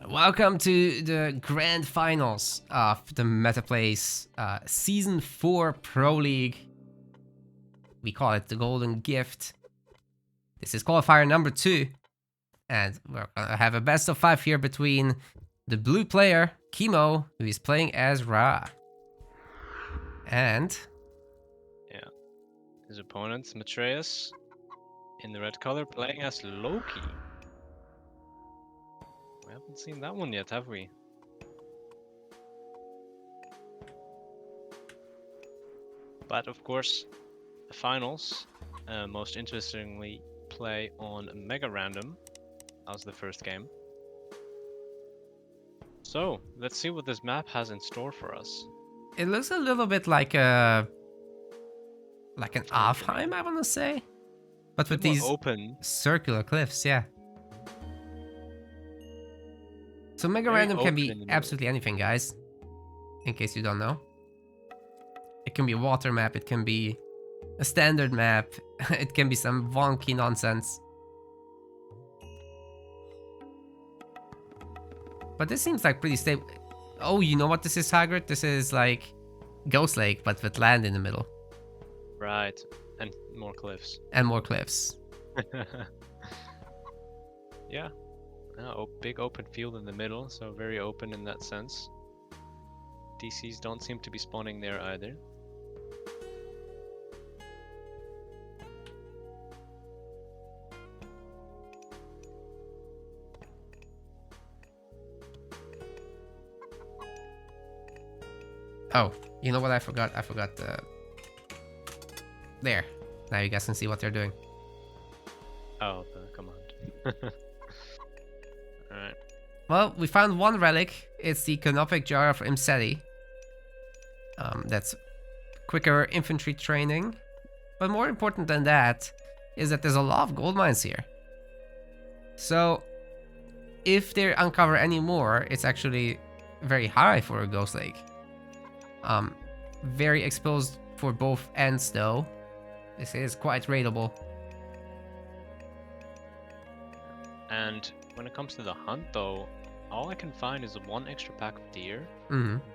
Welcome to the grand finals of the Matreiuss Season 4 Pro League. We call it the Golden Gift. This is qualifier number 2. And we're gonna have a best of 5 here between the blue player, Kimo, who is playing as Ra. And... yeah, his opponent's Matreiuss in the red color playing as Loki. We haven't seen that one yet, have we? But of course, the finals most interestingly play on Mega Random as the first game. So let's see what this map has in store for us. it looks a little bit like an Alfheim, I wanna say. But with these open, circular cliffs, yeah. So Mega Very Random can open be in the middle. absolutely anything, guys. In case you don't know. It can be a water map, it can be a standard map, it can be some wonky nonsense. But this seems like pretty stable. Oh, you know what this is, Hagrid? This is like Ghost Lake, but with land in the middle. Right, and more cliffs. And more cliffs. Yeah, big open field in the middle, so very open in that sense. DCs don't seem to be spawning there either. Oh, you know what I forgot? I forgot the... There. Now you guys can see what they're doing. Oh, the command. Alright. Well, we found one relic. It's the Canopic Jar of Imseti. That's quicker infantry training. But more important than that is that there's a lot of gold mines here. So, if they uncover any more, it's actually very high for a Ghost Lake. Very exposed for both ends though. This is quite raidable. And when it comes to the hunt though, all I can find is one extra pack of deer.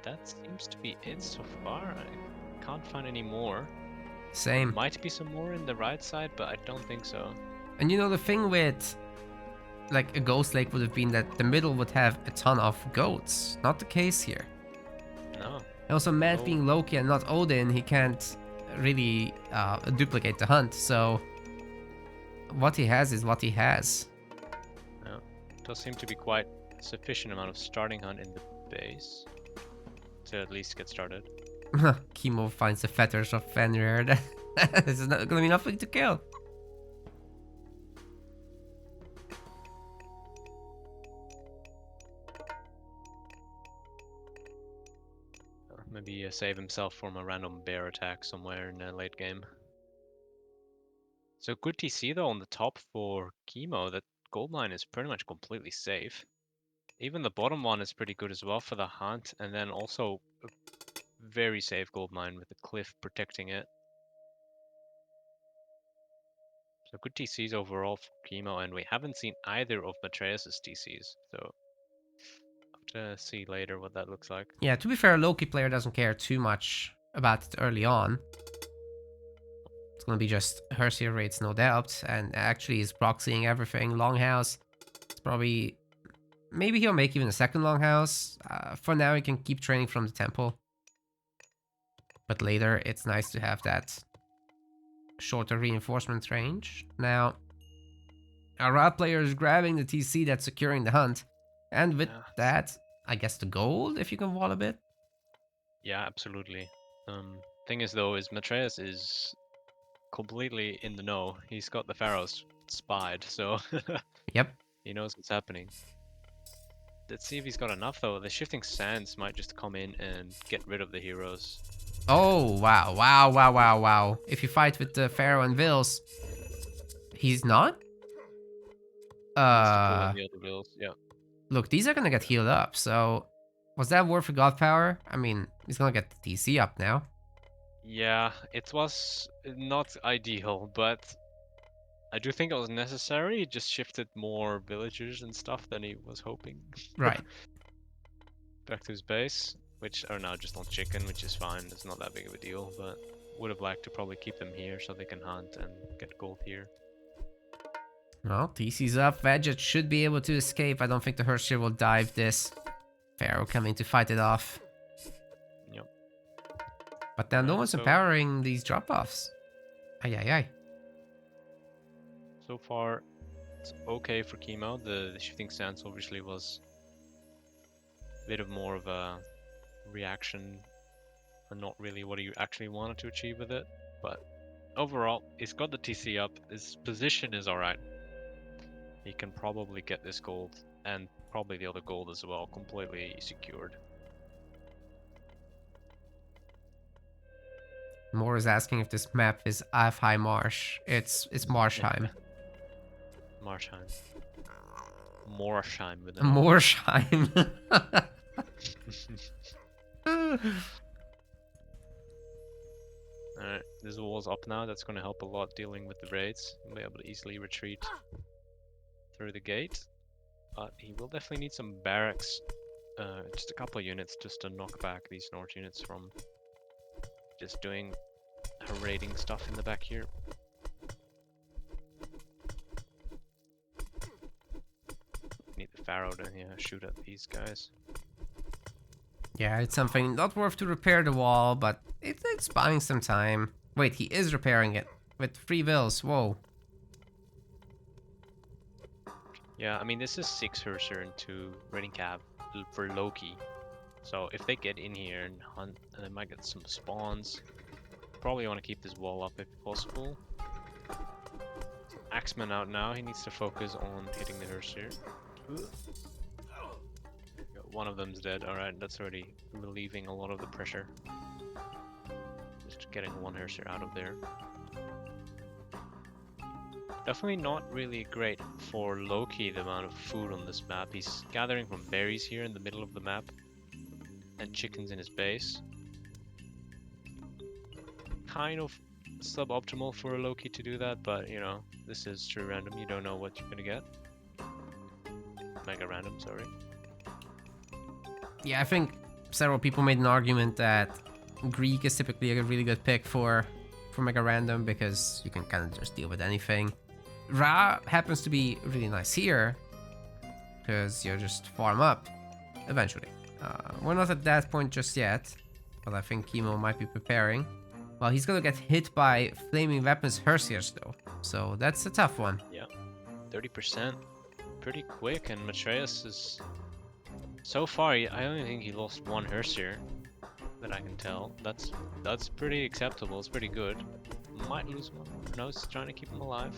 That seems to be it so far. I can't find any more. Same. Might be some more in the right side, but I don't think so. And you know, the thing with like a Ghost Lake would have been that the middle would have a ton of goats. Not the case here. No. And also, Matt being Loki and not Odin, he can't really duplicate the hunt. So what he has is what he has. No. Does seem to be quite sufficient amount of starting hunt in the base to at least get started. Kimo finds the fetters of Fenrir. This is not gonna be nothing to kill. Maybe save himself from a random bear attack somewhere in the late game. So good TC though on the top for Kimo. That gold mine is pretty much completely safe. Even the bottom one is pretty good as well for the hunt, and then also a very safe gold mine with the cliff protecting it. So good TCs overall for Kimo, and we haven't seen either of Matreiuss' TCs, so I'll have to see later what that looks like. Yeah, to be fair, a Loki player doesn't care too much about it early on. It's gonna be just Herseer raids, no doubt, and actually he's proxying everything. Longhouse, it's probably... Maybe he'll make even a second Longhouse. For now, he can keep training from the temple. But later, it's nice to have that shorter reinforcement range. Now, our Ra player is grabbing the TC that's securing the hunt. And with that, I guess the gold, if you can wall a bit. Yeah, absolutely. Thing is though, is Matreiuss is completely in the know. He's got the pharaohs spied, so Yep. he knows what's happening. Let's see if he's got enough though. The shifting sands might just come in and get rid of the heroes. Oh, wow, wow, wow, wow, wow. If you fight with the Pharaoh and Vils, he's not? The other Vils, yeah. Look, these are gonna get healed up, so... Was that worth a god power? I mean, he's gonna get the TC up now. Yeah, it was not ideal, but I do think it was necessary. It just shifted more villagers and stuff than he was hoping. Right. Back to his base, which are now just on chicken, which is fine. It's not that big of a deal, but would have liked to probably keep them here so they can hunt and get gold here. Well, TC's up. Veget should be able to escape. I don't think the Hershey will dive this. Pharaoh coming to fight it off. Yep. But now no one's empowering these drop-offs. Ay, ay, ay. So far, it's okay for Kimo. The shifting stance obviously was a bit of more of a reaction and not really what he actually wanted to achieve with it. But overall, he's got the TC up. His position is alright. He can probably get this gold and probably the other gold as well completely secured. Moore is asking if this map is High Marsh. It's Marshheim. Marshheim. Morsheim with an Morsheim. Alright, this wall's up now. That's going to help a lot dealing with the raids. He'll be able to easily retreat through the gate. But he will definitely need some barracks. Just a couple of units just to knock back these north units from just doing raiding stuff in the back here. Need the Pharaoh to shoot at these guys. Yeah, it's something not worth to repair the wall, but it's buying some time. Wait, he is repairing it with 3 vills. Whoa. Yeah, I mean, this is 6 Herser and 2 raiding cab for Loki. So if they get in here and hunt, and they might get some spawns. Probably want to keep this wall up if possible. Axeman out now. He needs to focus on hitting the Herser. One of them's dead. Alright, that's already relieving a lot of the pressure. Just getting one Herser out of there. Definitely not really great for Loki, the amount of food on this map. He's gathering from berries here in the middle of the map. And chickens in his base. Kind of suboptimal for a Loki to do that, but you know, this is true random. You don't know what you're gonna get. Mega random, sorry. Yeah, I think several people made an argument that Greek is typically a really good pick for Mega Random because you can kind of just deal with anything. Ra happens to be really nice here because you just farm up eventually. We're not at that point just yet, but I think Kimo might be preparing. Well, he's gonna get hit by flaming weapons Hersiers though, so that's a tough one. Yeah, 30%, pretty quick, and Matreiuss is so far. I only think he lost 1 Hersier that I can tell. That's pretty acceptable. It's pretty good. Might lose 1. No, he's trying to keep him alive.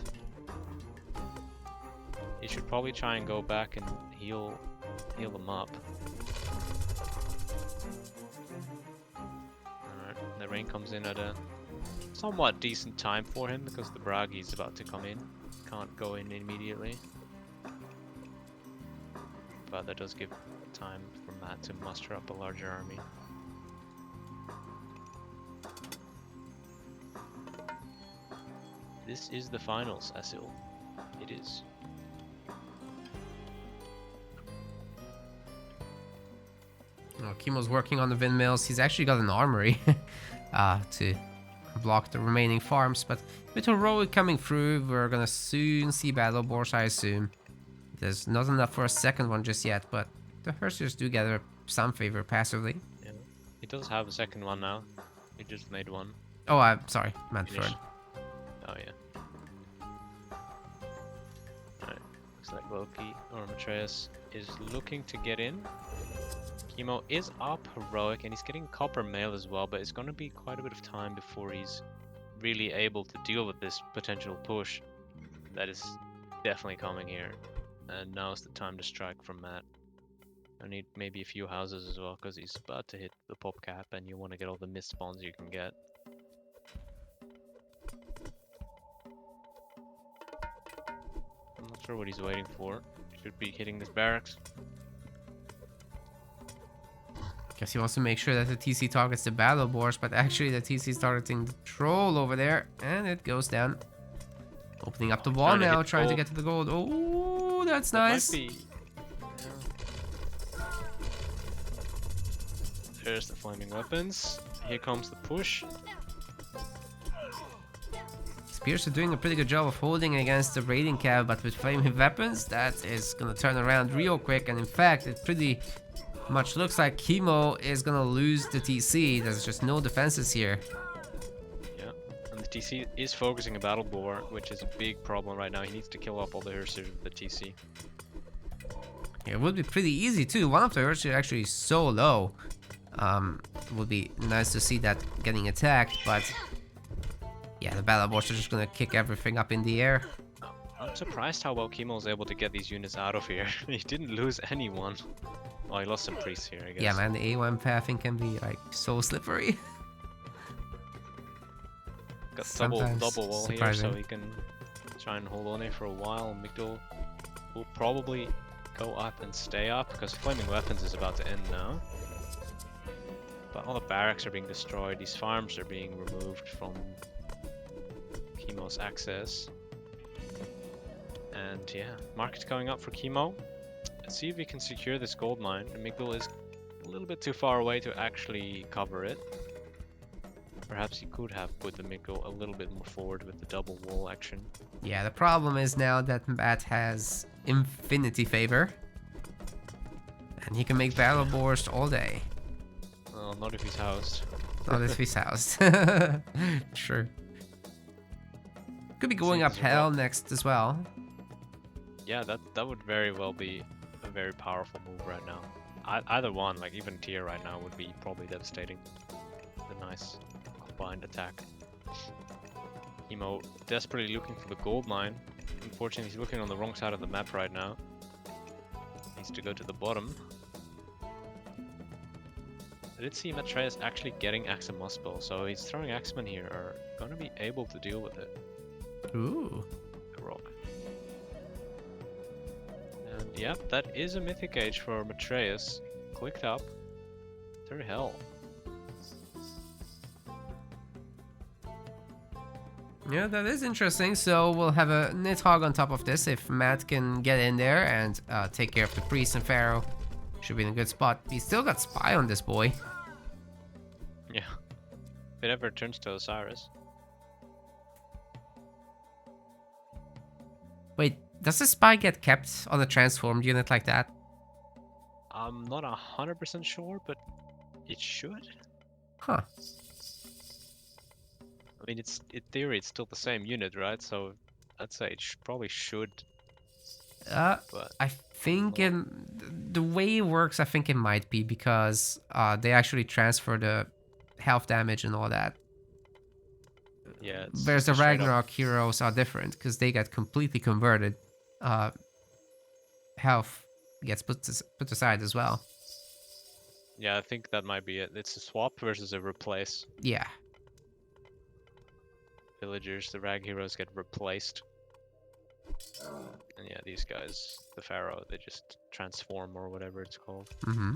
He should probably try and go back and heal him up. The rain comes in at a somewhat decent time for him because the Bragi is about to come in. Can't go in immediately. But that does give time for Matt to muster up a larger army. This is the finals, Asil. It is. Oh, Kimo's working on the windmills. He's actually got an armory to block the remaining farms. But with Heroic coming through, we're gonna soon see Battle Boars, I assume. There's not enough for a second one just yet, but the Hersiers do get some favor passively. Yeah, he does have a second one now. He just made one. Oh, I'm sorry, meant third. Oh yeah. Alright, looks like Loki or Matreiuss is looking to get in. Kimo is up Heroic and he's getting Copper Mail as well, but it's going to be quite a bit of time before he's really able to deal with this potential push that is definitely coming here. And now's the time to strike from Matt. I need maybe a few houses as well because he's about to hit the pop cap and you want to get all the mist spawns you can get. I'm not sure what he's waiting for. Should be hitting this barracks. Guess he wants to make sure that the TC targets the Battle Boars, but actually the TC is targeting the Troll over there, and it goes down. Opening up the wall Trying to now, hit trying to gold. get to the gold. Oh, that's That nice. might be... Yeah. There's the flaming weapons. Here comes the push. Spears are doing a pretty good job of holding against the raiding cab, but with flaming weapons, that is gonna turn around real quick. And in fact, it pretty much looks like Kimo is gonna lose the TC. There's just no defenses here. Yeah, and the TC is focusing a battle boar, which is a big problem right now. He needs to kill off all the Hersers with the TC. It would be pretty easy too. One of the Ursa are actually so low. Would be nice to see that getting attacked, but yeah, the battle boars are just gonna kick everything up in the air. I'm surprised how well Kimo was able to get these units out of here. He didn't lose anyone. Well, he lost some priests here, I guess. Yeah, man, the A1 pathing can be like so slippery. Got Sometimes double wall surprising. here, so he can try and hold on here for a while. Midgard will probably go up and stay up, because flaming weapons is about to end now. But all the barracks are being destroyed. These farms are being removed from Kimo's access. And yeah, market's going up for Kimo. Let's see if we can secure this gold mine. Midgard is a little bit too far away to actually cover it. Perhaps he could have put the Midgard a little bit more forward with the double wall action. Yeah, the problem is now that Matt has infinity favor. And he can make battle boars all day. Well, not if he's housed. Not if he's housed. Sure. Could be going up Seems hell well. next as well. Yeah, that would very well be a very powerful move right now. Either one, like even tier right now, would be probably devastating. A nice combined attack. Kimo desperately looking for the gold mine. Unfortunately, he's looking on the wrong side of the map right now. Needs to go to the bottom. I did see Matreiuss actually getting Axe and Muspel, so his throwing Axemen here are gonna be able to deal with it. Ooh. The rock. And yeah, that is a mythic age for Matreiuss. Clicked up through hell. Yeah, that is interesting. So we'll have a Nidhogg on top of this if Matt can get in there and take care of the priest and pharaoh. Should be in a good spot. He's still got spy on this boy. Yeah. If it ever turns to Osiris. Wait, does the spy get kept on a transformed unit like that? I'm not 100% sure, but it should. Huh. I mean, it's in theory it's still the same unit, right? So I'd say it probably should. But I think the way it works, I think it might be because they actually transfer the health damage and all that. yeah, it's Whereas the straight up- Ragnarok heroes are different because they get completely converted. Health gets put aside as well. Yeah, I think that might be it. It's a swap versus a replace. Yeah. Villagers, the rag heroes get replaced. And yeah, these guys, the pharaoh, they just transform or whatever it's called. Mm-hmm.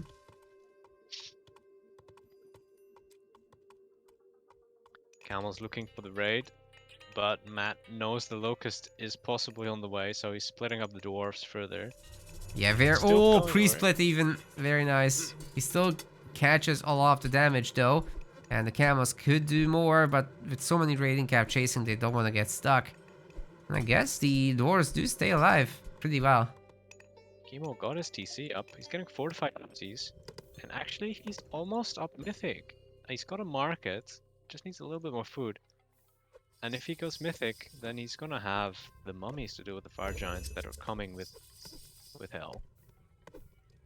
Camel's looking for the raid, but Matt knows the locust is possibly on the way, so he's splitting up the dwarves further. Yeah, very. Still Oh, going pre-split even. Very nice. He still catches a lot of the damage though. And the Camels could do more, but with so many raiding cap chasing, they don't want to get stuck. And I guess the dwarves do stay alive pretty well. Kimo got his TC up. He's getting fortified TCs. And actually, he's almost up mythic. He's got a market. Just needs a little bit more food. And if he goes mythic, then he's gonna have the mummies to do with the fire giants that are coming with hell.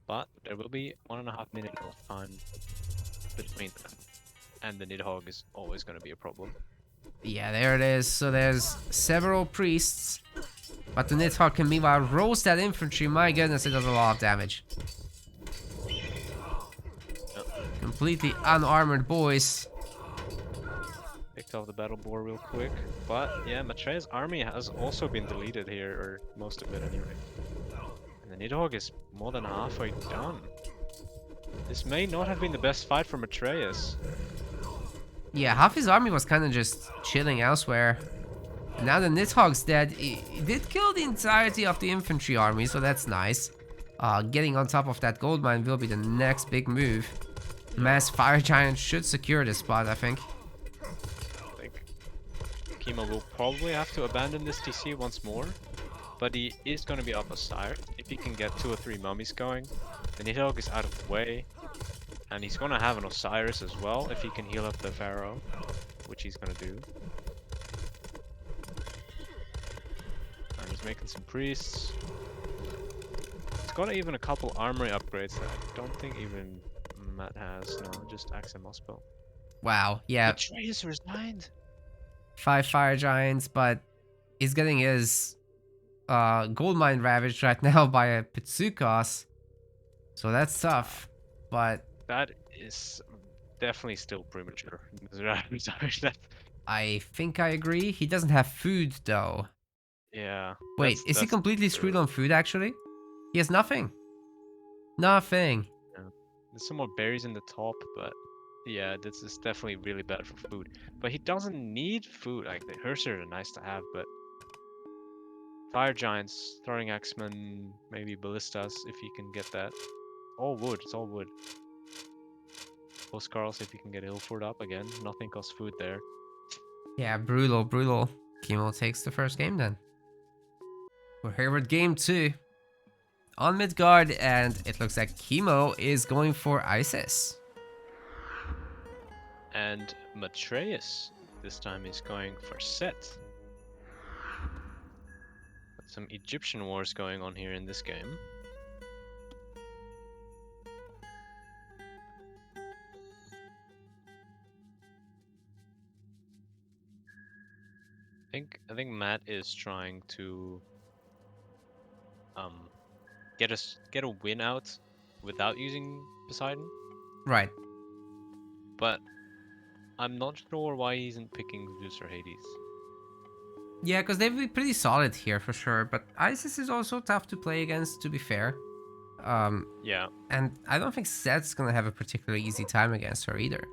But there will be 1.5 minutes of time between them. And the Nidhogg is always gonna be a problem. Yeah, there it is. So there's several priests. But the Nidhogg can meanwhile roast that infantry. My goodness, it does a lot of damage. Completely unarmored boys. Picked off the battle boar real quick. But yeah, Matreiuss' army has also been deleted here, or most of it anyway. And the Nidhogg is more than halfway done. This may not have been the best fight for Matreiuss. Yeah, half his army was kind of just chilling elsewhere. Now the Nidhogg's dead. He did kill the entirety of the infantry army, so that's nice. Getting on top of that gold mine will be the next big move. Mass Fire Giant should secure this spot, I think. I think Kimo will probably have to abandon this TC once more, but he is going to be up a sire. If he can get 2 or 3 mummies going, the Nidhogg is out of the way, and he's going to have an Osiris as well if he can heal up the Pharaoh, which he's going to do. And he's making some priests. It's got even a couple armory upgrades that I don't think even Matt has. No, just Axe and Mossbow. Wow, yeah. Matreiuss resigned. 5 Fire Giants, but he's getting his gold mine ravaged right now by a Pitsukos. So that's tough, but... That is definitely still premature. I think I agree. He doesn't have food, though. Yeah. Wait, is he completely screwed on food, actually? He has nothing. Nothing. Yeah. There's some more berries in the top, but yeah, this is definitely really bad for food. But he doesn't need food. Like, the Hersers are nice to have, but Fire Giants, Throwing Axemen, maybe Ballistas, if he can get that. All wood, it's all wood. Postcarls, if you can get Ilford up again. Nothing costs food there. Yeah, brutal, brutal. Kimo takes the first game then. We're here with game 2 on Midgard, and it looks like Kimo is going for Isis. And Matreiuss this time is going for Set. Some Egyptian wars going on here in this game. I think Matt is trying to get a win out without using Poseidon. Right. But I'm not sure why he isn't picking Zeus or Hades. Yeah, because they'd be pretty solid here for sure, but Isis is also tough to play against, to be fair. Yeah. And I don't think Set's gonna have a particularly easy time against her either.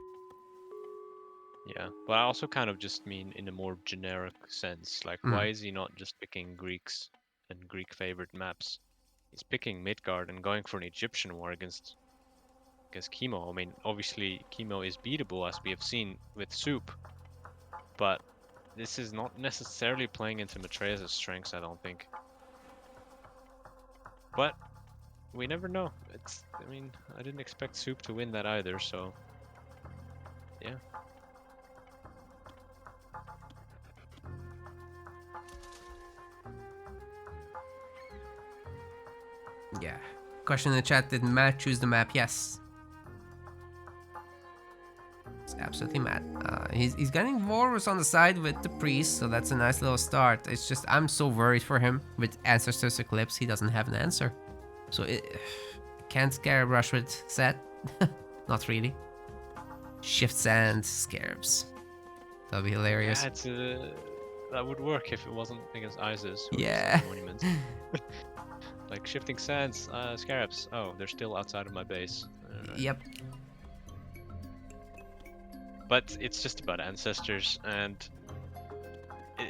Yeah, but I also kind of just mean in a more generic sense. Like, why is he not just picking Greeks and Greek-favored maps? He's picking Midgard and going for an Egyptian war against Kimo. I mean, obviously Kimo is beatable, as we have seen with Soup, but this is not necessarily playing into Matreiuss' strengths, I don't think. But we never know. I mean, I didn't expect Soup to win that either, so yeah. Yeah. Question in the chat, did Matt choose the map? Yes. It's absolutely Matt. He's getting Walrus on the side with the Priest, so that's a nice little start. It's just, I'm so worried for him. With Ancestors Eclipse, he doesn't have an answer. So can't Scarab rush with Set? Not really. Shift Sand, Scarabs. That'll be hilarious. Yeah, that would work if it wasn't against Isis. Yeah. Monuments. Like Shifting Sands, Scarabs. Oh, they're still outside of my base. Yep. But it's just about Ancestors, and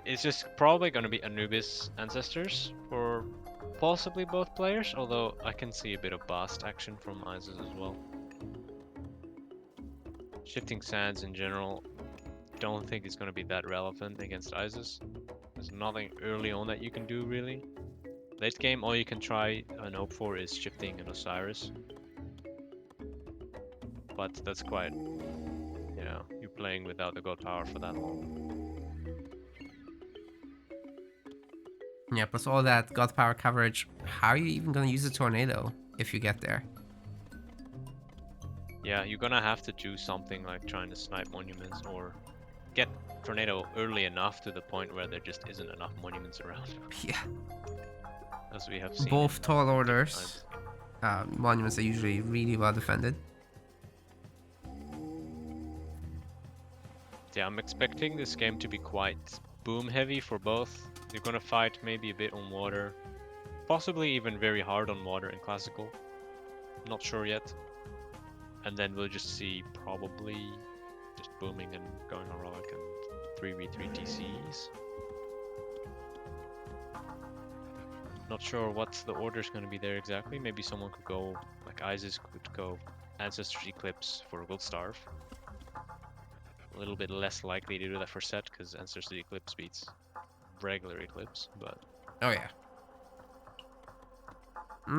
it's just probably going to be Anubis Ancestors for possibly both players, although I can see a bit of Bast action from Isis as well. Shifting Sands in general, don't think it's going to be that relevant against Isis. There's nothing early on that you can do really. Late game, all you can try and hope for is Shifting and Osiris. But that's quite, you know, you're playing without the god power for that long. Yeah, plus all that god power coverage, how are you even gonna use a tornado if you get there? Yeah, you're gonna have to do something like trying to snipe monuments or get tornado early enough to the point where there just isn't enough monuments around. Yeah. As we have seen. Both tall orders. Monuments are usually really well defended. Yeah, I'm expecting this game to be quite boom heavy for both. You're gonna fight maybe a bit on water. Possibly even very hard on water in classical. Not sure yet. And then we'll just see probably just booming and going heroic and 3v3 TCs. Not sure what the order's going to be there exactly. Maybe someone could go, like Isis could go Ancestry Eclipse for Gold Starve. A little bit less likely to do that for Set, because Ancestry Eclipse beats regular Eclipse, but Oh yeah.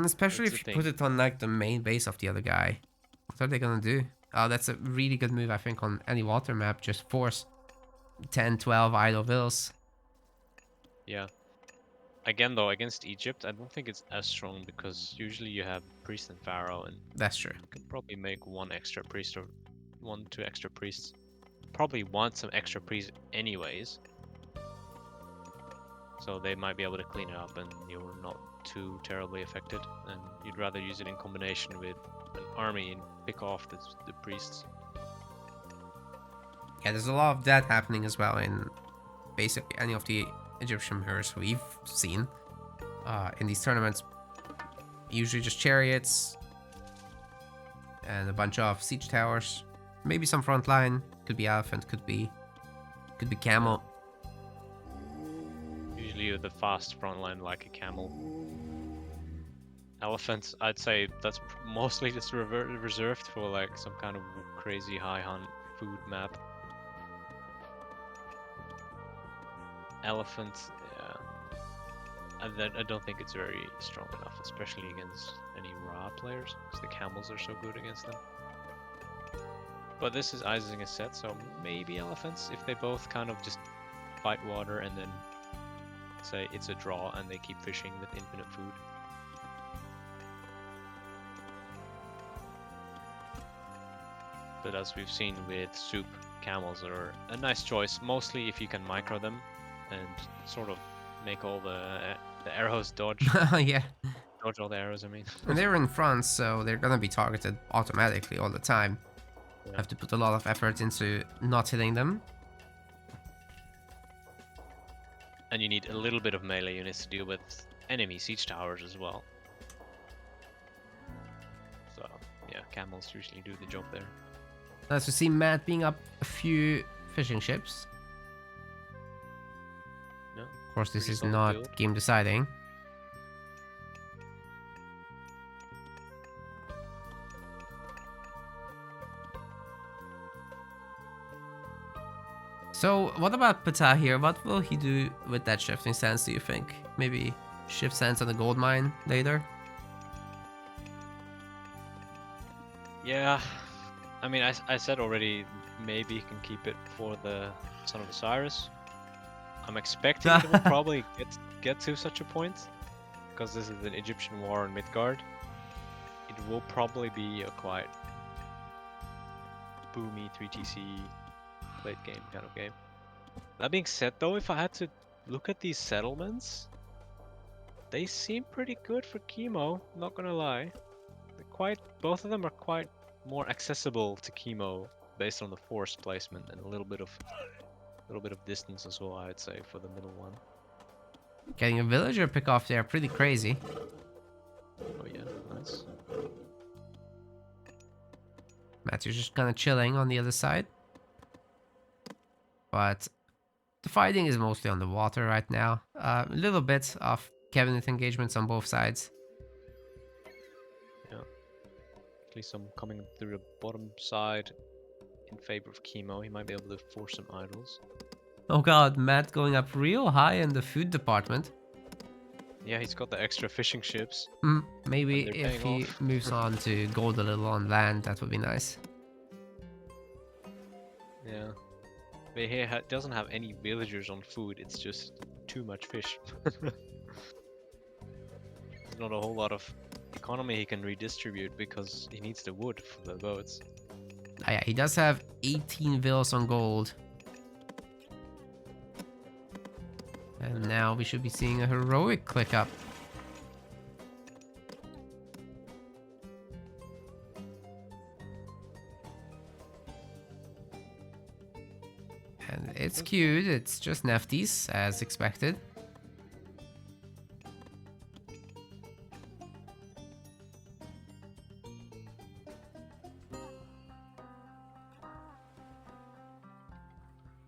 Especially it's if a you thing. put it on like the main base of the other guy. What are they gonna do? Oh, that's a really good move, I think, on any water map. Just force 10, 12 idle vills. Yeah. Again, though, against Egypt, I don't think it's as strong because usually you have Priest and Pharaoh, and That's true. you could probably make one extra priest or 1, 2 extra priests. Probably want some extra priests anyways, so they might be able to clean it up and you're not too terribly affected, and you'd rather use it in combination with an army and pick off the priests. Yeah, there's a lot of that happening as well in basically any of the Egyptian mirrors we've seen in these tournaments. Usually just chariots and a bunch of siege towers. Maybe some front line. Could be elephant. Could be camel. Usually you're the fast front line like a camel. Elephants, I'd say that's mostly just reserved for like some kind of crazy high hunt food map. Elephants, yeah. I don't think it's very strong enough, especially against any raw players, because the camels are so good against them. But this is Ising a set, so maybe elephants, if they both kind of just fight water and then say it's a draw and they keep fishing with infinite food. But as we've seen with soup, camels are a nice choice, mostly if you can micro them and sort of make all the arrows dodge. Yeah. Dodge all the arrows, I mean. And they're in France, so they're gonna be targeted automatically all the time. Yeah. Have to put a lot of effort into not hitting them. And you need a little bit of melee units to deal with enemy siege towers as well. So, yeah, camels usually do the job there. Nice to see Matt being up a few fishing ships. No, Of course, this pretty is solid not build. game deciding. So, what about Ptah here? What will he do with that shifting sands, do you think? Maybe shift sands on the gold mine later? Yeah, I mean, I said already, maybe he can keep it for the Son of Osiris. I'm expecting it will probably get to such a point, because this is an Egyptian war in Midgard. It will probably be a quite boomy 3TC late game kind of game. That being said, though, if I had to look at these settlements, they seem pretty good for Kimo, not gonna lie. Both of them are quite more accessible to Kimo based on the force placement and a little bit of distance as well, I'd say, for the middle one. Getting a villager pick off there, pretty crazy. Oh yeah, nice. Matreiuss just kind of chilling on the other side. But the fighting is mostly on the water right now. A little bit of cabinet engagements on both sides. Yeah. At least I'm coming through the bottom side in favor of Kimo. He might be able to force some idols. Oh god, Matt going up real high in the food department. Yeah, he's got the extra fishing ships. Maybe they're if paying he off. moves on to gold a little on land, that would be nice. Yeah. But he doesn't have any villagers on food, it's just too much fish. There's not a whole lot of economy he can redistribute because he needs the wood for the boats. Ah, yeah, he does have 18 vills on gold. And now we should be seeing a heroic click up. And it's cute, it's just Nefties, as expected.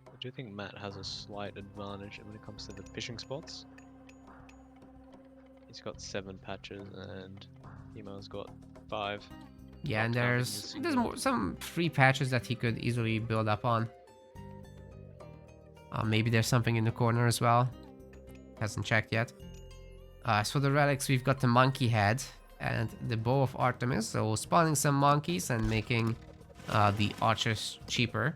I do think Matt has a slight advantage when it comes to the fishing spots. He's got 7 patches and Kimo's got 5. Yeah, Not and counting the there's single. more, some free patches that he could easily build up on. Maybe there's something in the corner as well. Hasn't checked yet. As for the relics, we've got the monkey head and the bow of Artemis. So spawning some monkeys and making the archers cheaper.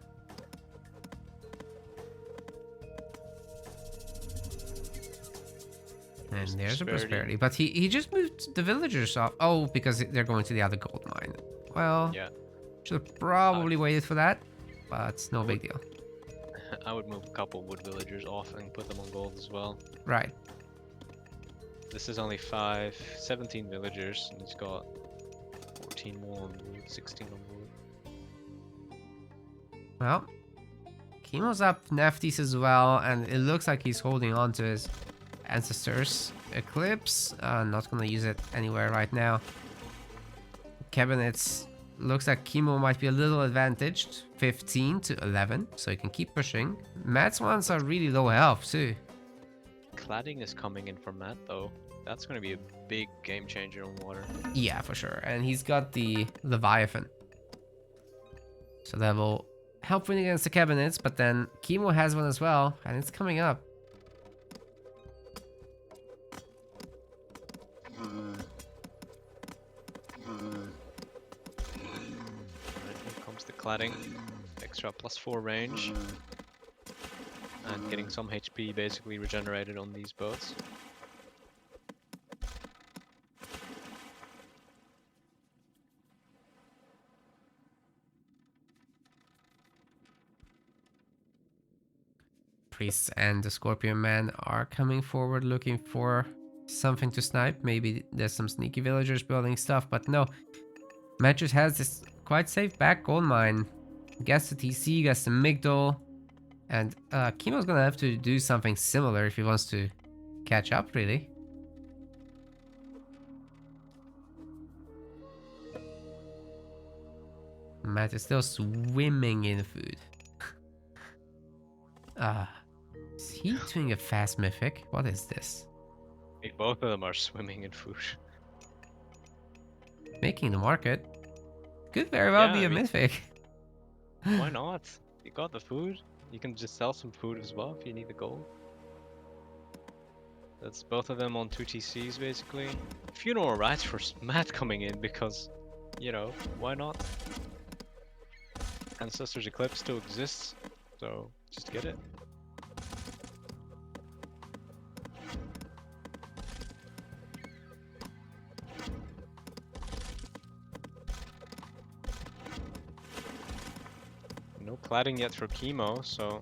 And there's a prosperity. But he just moved the villagers off. Oh, because they're going to the other gold mine. Well, Yeah. should have probably waited for that, but no big deal. I would move a couple wood villagers off and put them on gold as well. Right. This is only 17 villagers, and he's got 14 more on wood, 16 on wood. Well, Kimo's up Neftis as well, and it looks like he's holding on to his ancestors' Eclipse. Not gonna use it anywhere right now. Cabinets. Looks like Kimo might be a little advantaged. 15 to 11, so he can keep pushing. Matt's ones are really low health too. Cladding is coming in for Matt though. That's going to be a big game changer on water. Yeah, for sure. And he's got the Leviathan. So that will help win against the cabinets, but then Kimo has one as well, and it's coming up. Here comes the cladding. Extra +4 range. And getting some HP basically regenerated on these boats. Priests and the Scorpion Man are coming forward looking for something to snipe. Maybe there's some sneaky villagers building stuff, but no. Matreiuss has this quite safe back gold mine. Gets the TC, gets the Migdol. And Kimo's gonna have to do something similar if he wants to catch up, really. Matt is still swimming in food. Is he doing a fast mythic? What is this? Both of them are swimming in food. Making the market. Could very well Yeah, be I a mean, mythic. Why not? You got the food. You can just sell some food as well if you need the gold. That's both of them on 2 TCs basically. Funeral rites for Matt coming in because, you know, why not? Ancestors Eclipse still exists, so just get it. No cladding yet for Kimo, so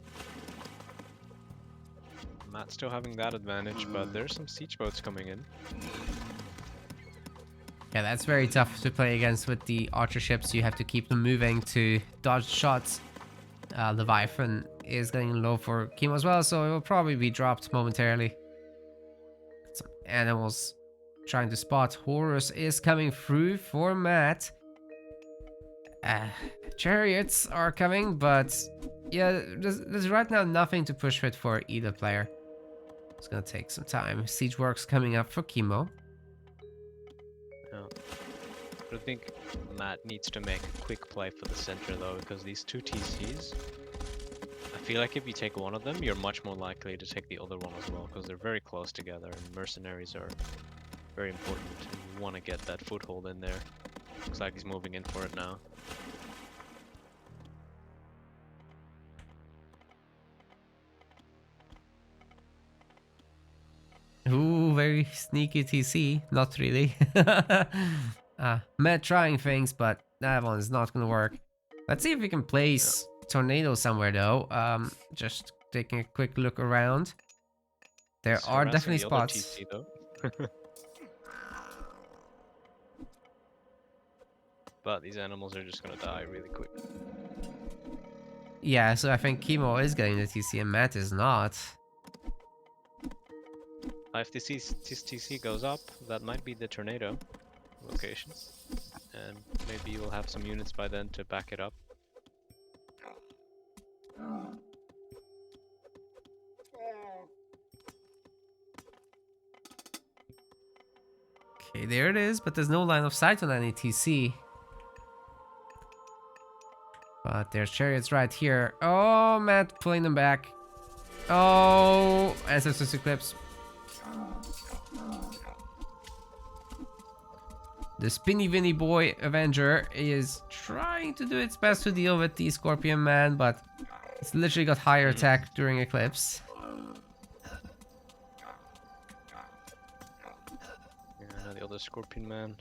Matt's still having that advantage, but there's some siege boats coming in. Yeah, that's very tough to play against with the archer ships. You have to keep them moving to dodge shots. Leviathan is getting low for Kimo as well, so it will probably be dropped momentarily. Some animals trying to spot. Horus is coming through for Matt. Chariots are coming, but yeah, there's right now nothing to push with for either player. It's gonna take some time. Siege works coming up for Kimo. Yeah. But I think Matt needs to make a quick play for the center though, because these 2 TCs, I feel like if you take one of them, you're much more likely to take the other one as well, because they're very close together and mercenaries are very important. And you want to get that foothold in there. Looks like he's moving in for it now. Ooh, very sneaky TC. Not really. Matt trying things, but that one is not gonna work. Let's see if we can place Tornado somewhere though. Just taking a quick look around. There Just are harassing definitely the other spots. TC, though. But these animals are just gonna die really quick. Yeah, so I think Kimo is getting the TC and Matt is not. If this TC goes up, that might be the tornado location. And maybe you'll have some units by then to back it up. Okay, there it is, but there's no line of sight on any TC. But there's chariots right here. Oh, Matt pulling them back. Oh, Ancestors Eclipse. The Spinny Vinny Boy Avenger is trying to do its best to deal with the Scorpion Man, but it's literally got higher attack during Eclipse. Yeah, the other Scorpion Man.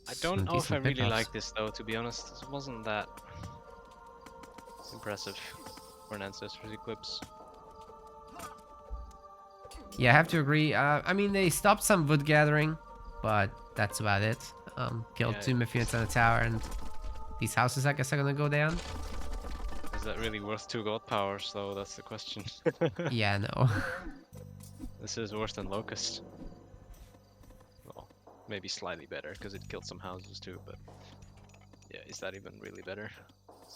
I don't know if I really like this though, to be honest. It wasn't that impressive for an Ancestors Eclipse. Yeah, I have to agree. I mean, they stopped some wood gathering, but that's about it. Killed 2 Myth units on the tower, and these houses, I guess, are gonna go down. Is that really worth 2 god powers, though? That's the question. Yeah, no. This is worse than Locust. Well, maybe slightly better, because it killed some houses too, but... Yeah, is that even really better?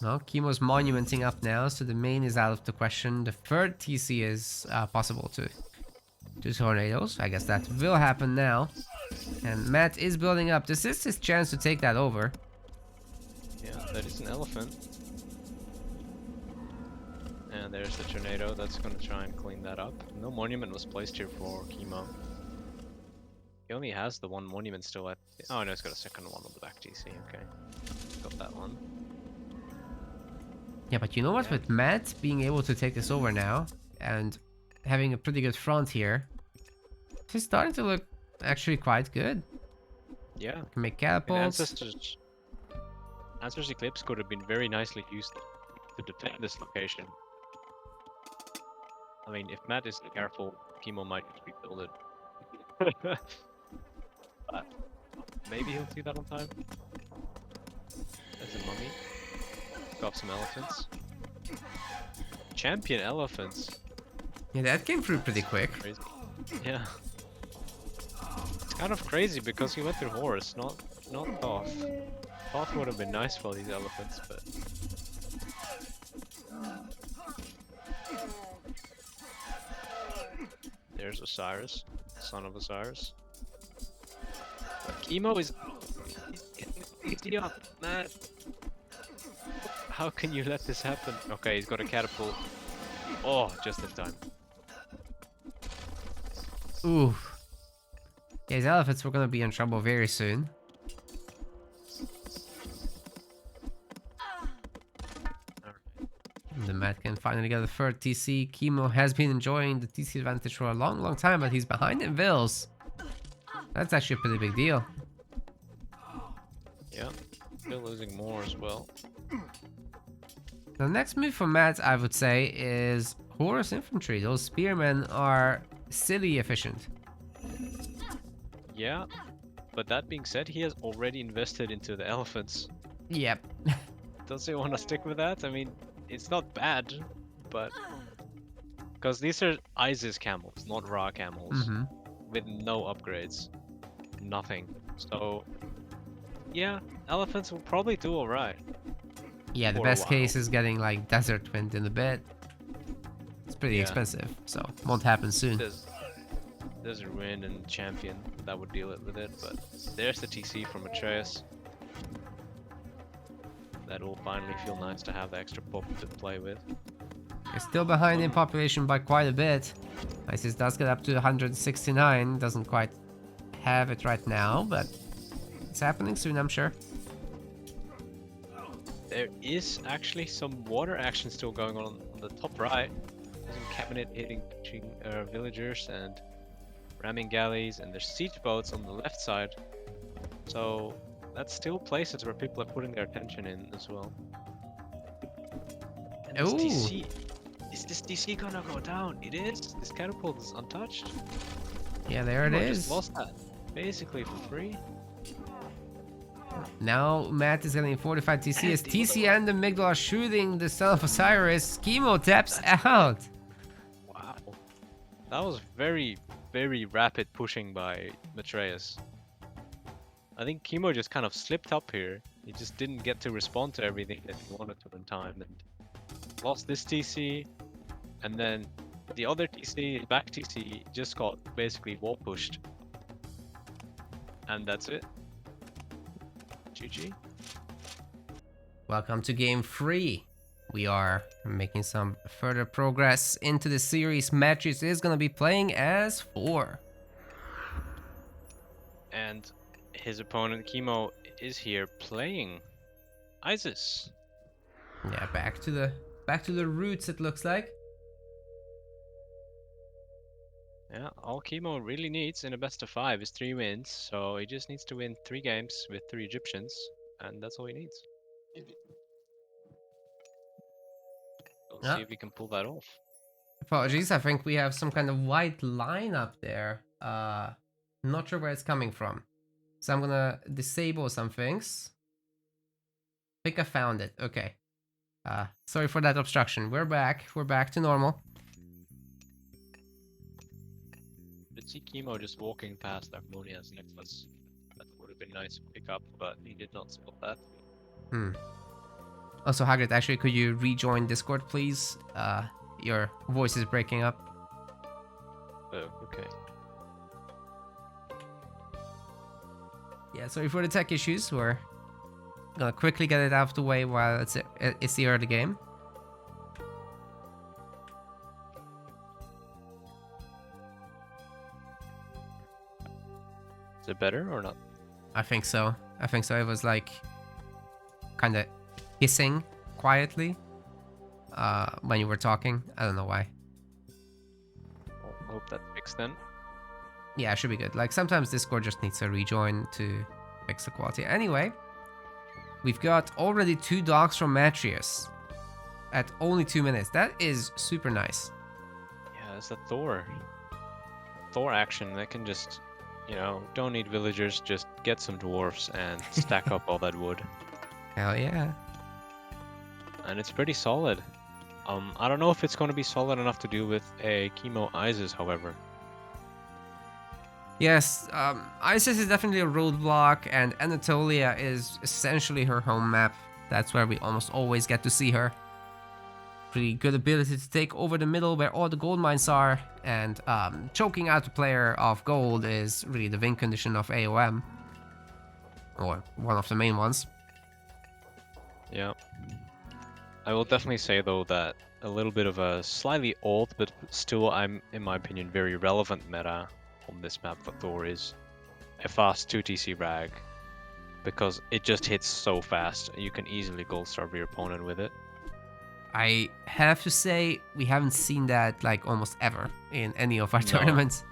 No, Kimo's monumenting up now, so the main is out of the question. The third TC is possible too. 2 tornadoes. I guess that will happen now. And Matt is building up. This is his chance to take that over. Yeah, that is an elephant. And there's the tornado that's gonna try and clean that up. No monument was placed here for Kimo. He only has the 1 monument still at... Oh no, he's got a second one on the back TC, okay. Got that one. Yeah, but you know what? With Matt being able to take this over now, and having a pretty good front here, he's starting to look actually quite good. Yeah. Can make catapults. Ancestors Eclipse could have been very nicely used to defend this location. I mean, if Matt isn't careful, Kimo might just rebuild it. But maybe he'll see that on time. There's a mummy. Got some elephants. Champion elephants. Yeah, that came through pretty quick. Crazy. Yeah. It's kind of crazy because he went through horse, not Thoth. Thoth would have been nice for these elephants, but... There's Osiris, son of Osiris. But Kimo is... He's getting up, man. How can you let this happen? Okay, he's got a catapult. Oh, just in time. Ooh. Yeah, these elephants were gonna be in trouble very soon. The Matt can finally get the third TC. Kimo has been enjoying the TC advantage for a long time, but he's behind in Vils. That's actually a pretty big deal. Yeah, still losing more as well. The next move for Matt, I would say, is Horus Infantry. Those spearmen are silly efficient. Yeah, but that being said, he has already invested into the elephants. Yep. Does he want to stick with that? I mean, it's not bad, but... Because these are Isis camels, not Ra camels. With no upgrades. Nothing. So... Yeah, elephants will probably do alright. Yeah, the best case is getting like Desert Wind in a bit. It's pretty expensive, so won't happen soon. Desert Wind and Champion, that would deal it with it, but there's the TC from Matreiuss. That will finally feel nice to have the extra pop to play with. It's still behind in population by quite a bit. ISIS does get up to 169, doesn't quite have it right now, but it's happening soon, I'm sure. There is actually some water action still going on the top right. There's some cabinet hitting villagers and ramming galleys, and there's siege boats on the left side. So that's still places where people are putting their attention in as well. And this DC, is this DC gonna go down? It is. This catapult is untouched. Yeah, there it is. Just lost that basically for free. Now Matt is getting 45 TC as TC and the Midgard are shooting the Son of Osiris. Kimo taps out. Wow. That was very rapid pushing by Matreiuss. I think Kimo just kind of slipped up here. He just didn't get to respond to everything that he wanted to in time and lost this TC. And then The other TC, back TC, just got basically wall pushed. And that's it. GG. Welcome to game 3. We are making some further progress into the series. Matreiuss is going to be playing as 4. And his opponent Kimo is here playing Isis. Yeah, back to the roots, it looks like. Yeah, all Kimo really needs in a best of 5 is 3 wins, so he just needs to win 3 games with 3 Egyptians, and that's all he needs. We'll see if we can pull that off. Apologies, I think we have some kind of white line up there. Not sure where it's coming from. So I'm gonna disable some things. I think I found it. Okay. Sorry for that obstruction. We're back. We're back to normal. Did see Kimo just walking past Harmonia's necklace. That would have been nice to pick up, but he did not spot that. Also, Hagrid, actually, could you rejoin Discord, please? Your voice is breaking up. Oh, okay. Yeah, sorry for the tech issues. We're gonna quickly get it out of the way while it's the early game. Is it better or not? I think so. It was like kind of hissing quietly when you were talking. I don't know why. I'll hope that fixed then. Yeah, it should be good. Like sometimes Discord just needs a rejoin to fix the quality. Anyway, we've got already 2 dogs from Matreiuss at only 2 minutes. That is super nice. Yeah, it's a Thor action that can just, don't need villagers, just get some dwarfs and stack up all that wood. Hell yeah. And it's pretty solid. I don't know if it's going to be solid enough to deal with a Kimo Isis, however. Yes, Isis is definitely a roadblock, and Anatolia is essentially her home map. That's where we almost always get to see her. Pretty good ability to take over the middle where all the gold mines are, and choking out the player of gold is really the win condition of AOM. Or one of the main ones. Yeah. I will definitely say, though, that a little bit of a slightly old, but still, in my opinion, very relevant meta on this map for Thor is a fast 2TC rag, because it just hits so fast. You can easily gold starve your opponent with it. I have to say, we haven't seen that like almost ever in any of our tournaments.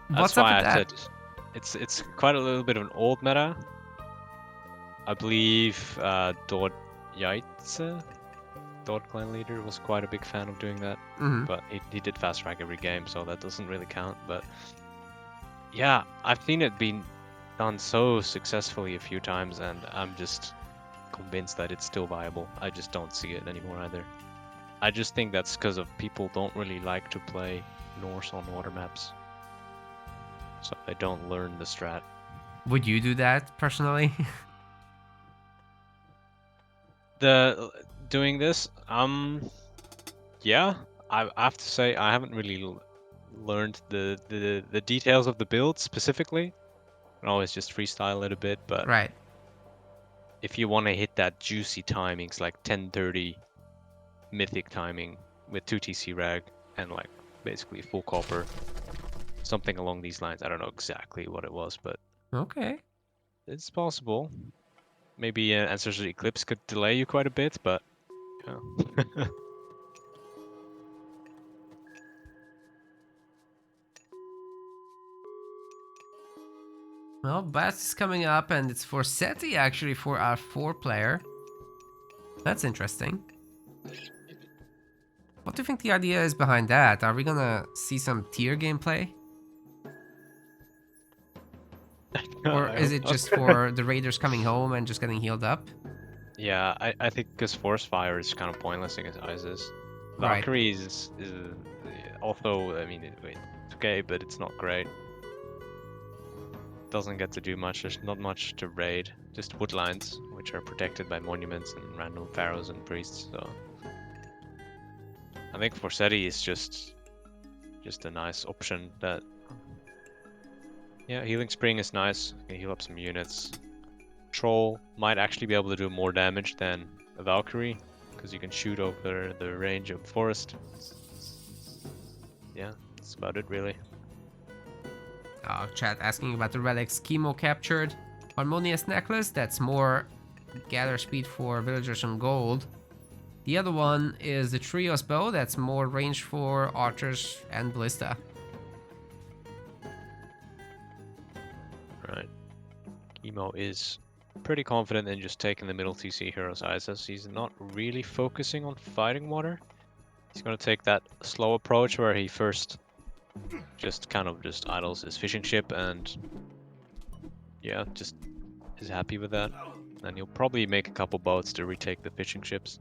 What's up with that? It's quite a little bit of an old meta. I believe Dord Yaitse, Dord clan leader, was quite a big fan of doing that. But he did fast rag every game, so that doesn't really count. But yeah, I've seen it being done so successfully a few times, and I'm just convinced that it's still viable. I just don't see it anymore either. I just think that's because of people don't really like to play Norse on water maps, so they don't learn the strat. Would you do that personally? Doing this, yeah, I have to say I haven't really learned the details of the build specifically. I can always just freestyle it a bit, but right. If you want to hit that juicy timings, like 10:30 mythic timing with 2TC rag and like basically full copper, something along these lines. I don't know exactly what it was, but okay, it's possible. Maybe Ancestral Eclipse could delay you quite a bit, but yeah. Well, Bats is coming up, and it's for Seti actually for our 4-player. That's interesting. What do you think the idea is behind that? Are we gonna see some tier gameplay? Or is it just for the raiders coming home and just getting healed up? Yeah, I think because Force Fire is kind of pointless against Isis. Valkyrie is also, I mean, it's okay, but it's not great. Doesn't get to do much. There's not much to raid. Just woodlines, which are protected by monuments and random pharaohs and priests. So I think Forseti is just just a nice option that... Yeah, Healing Spring is nice. Can heal up some units. Troll might actually be able to do more damage than a Valkyrie, because you can shoot over the range of forest. Yeah, that's about it really. Chat asking about the relics. Kimo captured Harmonious Necklace. That's more gather speed for villagers on gold. The other one is the Trios Bow. That's more range for archers and ballista. Right. Kimo is pretty confident in just taking the middle TC heroes Isis. He's not really focusing on fighting water. He's gonna take that slow approach where he first just kind of just idles his fishing ship and yeah, just is happy with that. And he'll probably make a couple boats to retake the fishing ships.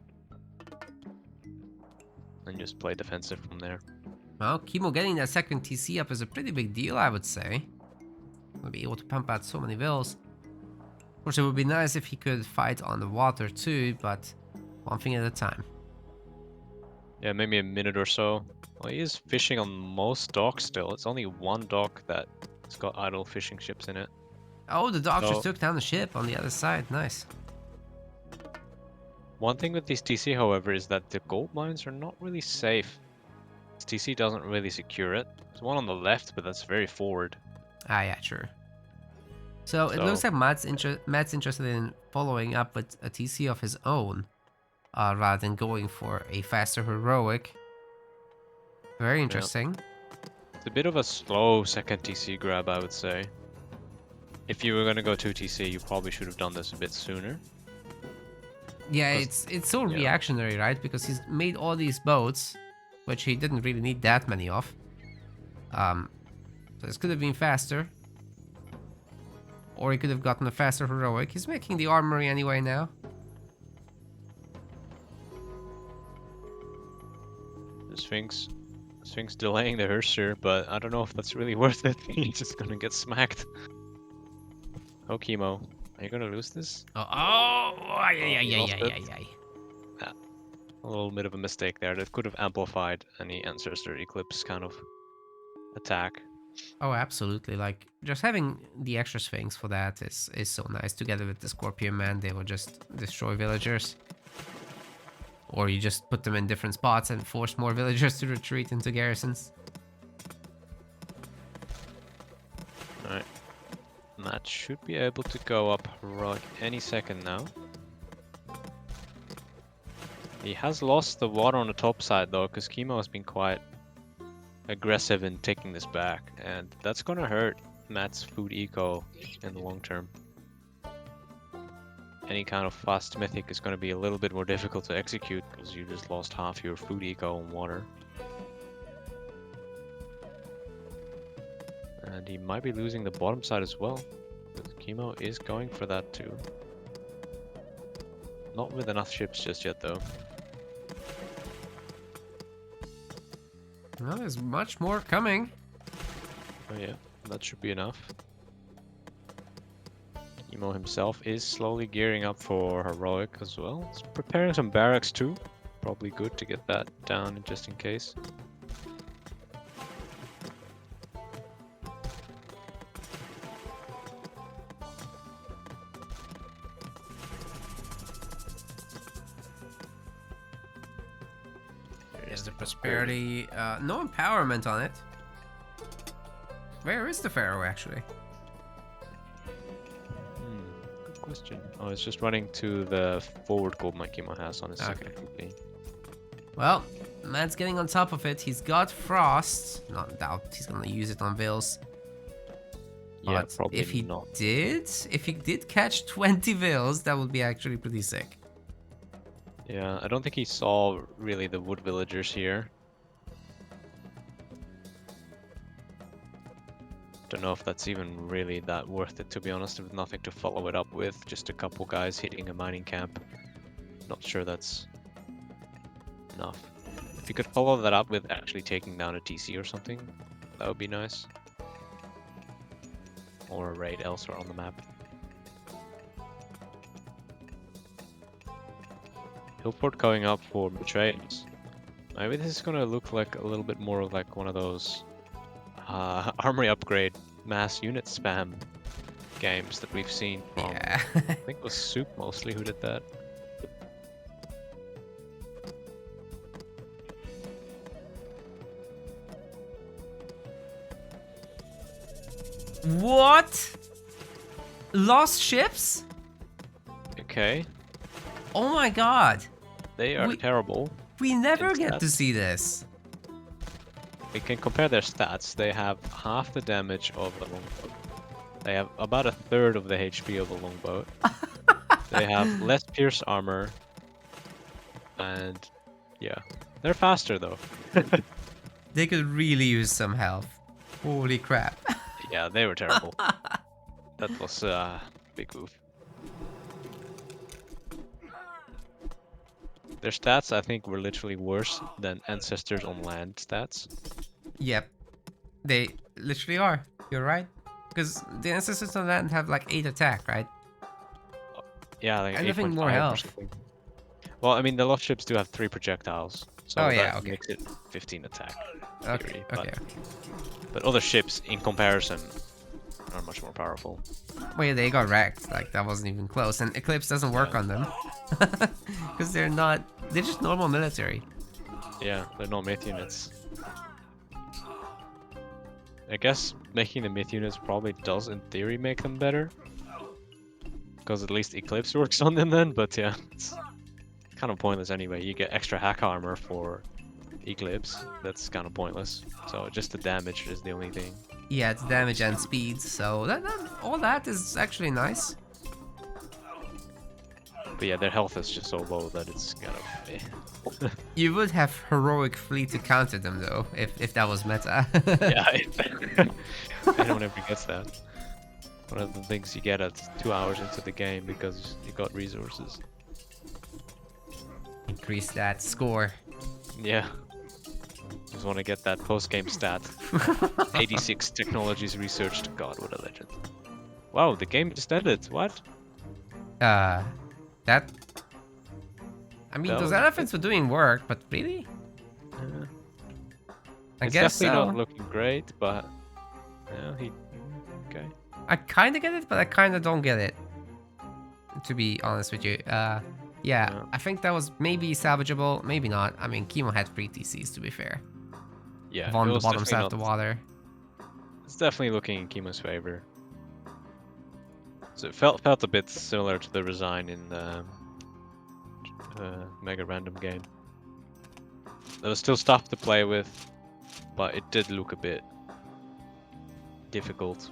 And just play defensive from there. Well, Kimo getting that second TC up is a pretty big deal, I would say. He'll be able to pump out so many vills. Of course, it would be nice if he could fight on the water too, but one thing at a time. Yeah, maybe a minute or so. Well, he is fishing on most docks still. It's only one dock that's got idle fishing ships in it. Oh, the dogs So- just took down the ship on the other side. Nice. One thing with these TC, however, is that the gold mines are not really safe. This TC doesn't really secure it. There's one on the left, but that's very forward. Ah, yeah, sure. So it looks like Matt's interested in following up with a TC of his own, rather than going for a faster heroic. Very interesting. It's a bit of a slow second TC grab, I would say. If you were going to go 2 TC, you probably should have done this a bit sooner. Yeah, it's so reactionary, right? Because he's made all these boats, which he didn't really need that many of. So this could have been faster. Or he could have gotten a faster heroic. He's making the armory anyway now. The Sphinx delaying the Hersher, but I don't know if that's really worth it. He's just gonna get smacked. Oh, Kimo, are you gonna lose this? Yeah, a little bit of a mistake there. That could have amplified any Ancestor Eclipse kind of attack. Oh, absolutely. Like, just having the extra Sphinx for that is so nice. Together with the Scorpion Man, they will just destroy villagers. Or you just put them in different spots and force more villagers to retreat into garrisons. Alright. Matt should be able to go up heroic any second now. He has lost the water on the top side though, because Kimo has been quite aggressive in taking this back, and that's gonna hurt Matt's food eco in the long term. Any kind of fast mythic is going to be a little bit more difficult to execute because you just lost half your food eco on water. And he might be losing the bottom side as well, because Kimo is going for that too. Not with enough ships just yet though. Well, there's much more coming. Oh yeah, that should be enough. Kimo himself is slowly gearing up for heroic as well. He's preparing some barracks too. Probably good to get that down just in case. There's the prosperity. No empowerment on it. Where is the Pharaoh actually? Good question. Oh, it's just running to the forward gold my Kimo has on his second company. Well, Matt's getting on top of it. He's got Frost. Not doubt he's gonna use it on Vills. Yeah, But probably if he not. if he did catch 20 Vills, that would be actually pretty sick. Yeah, I don't think he saw really the wood villagers here. Don't know if that's even really that worth it, to be honest, with nothing to follow it up with, just a couple guys hitting a mining camp. Not sure that's enough. If you could follow that up with actually taking down a TC or something, that would be nice. Or a raid elsewhere on the map. Hillport going up for Matreiuss. Maybe this is gonna look like a little bit more of like one of those armory upgrade mass unit spam games that we've seen from, Yeah. I think it was Soup mostly who did that. What? Lost ships? Okay, Oh my god. they are We- terrible. We never In get to stats. see this. We can compare their stats. They have half the damage of a longboat. They have about a third of the HP of a longboat. They have less pierce armor. And yeah, they're faster though. They could really use some help. Holy crap. Yeah, they were terrible. That was a big move. Their stats, I think, were literally worse than Ancestors on land stats. Yep. They literally are. You're right. Because the ancestors on land have like 8 attack, right? Yeah, like Anything 8.5 more or health. something. Well, I mean, the lost ships do have 3 projectiles, so Oh, that yeah, okay. makes it 15 attack. in Okay, theory, okay. But other ships, in comparison, are much more powerful. Wait, they got wrecked. Like, that wasn't even close. And Eclipse doesn't work Yeah. on them. Because they're just normal military. Yeah, they're not myth units. I guess making the myth units probably does, in theory, make them better. Because at least Eclipse works on them then, but yeah, it's kind of pointless anyway. You get extra hack armor for Eclipse, that's kind of pointless. So just the damage is the only thing. Yeah, it's damage and speed. So all that is actually nice. But yeah, their health is just so low that it's kind of eh. You would have heroic fleet to counter them though, if that was meta. Yeah, anyone ever gets that. One of the things you get at 2 hours into the game because you got resources. Increase that score. Yeah. Just want to get that post-game stat. 86 technologies researched. God, what a legend. Wow, the game just ended. What? That. I mean, That those was- elephants were doing work, but really? I It's guess definitely so. not looking great, but yeah, okay. I kind of get it, but I kind of don't get it. To be honest with you. Yeah, I think that was maybe salvageable, maybe not. I mean, Kimo had free TCs, to be fair. Yeah, On it the was bottom side definitely of the not- water. It's definitely looking in Kimo's favor. So it felt a bit similar to the resign in the Mega Random game. There was still stuff to play with, but it did look a bit difficult.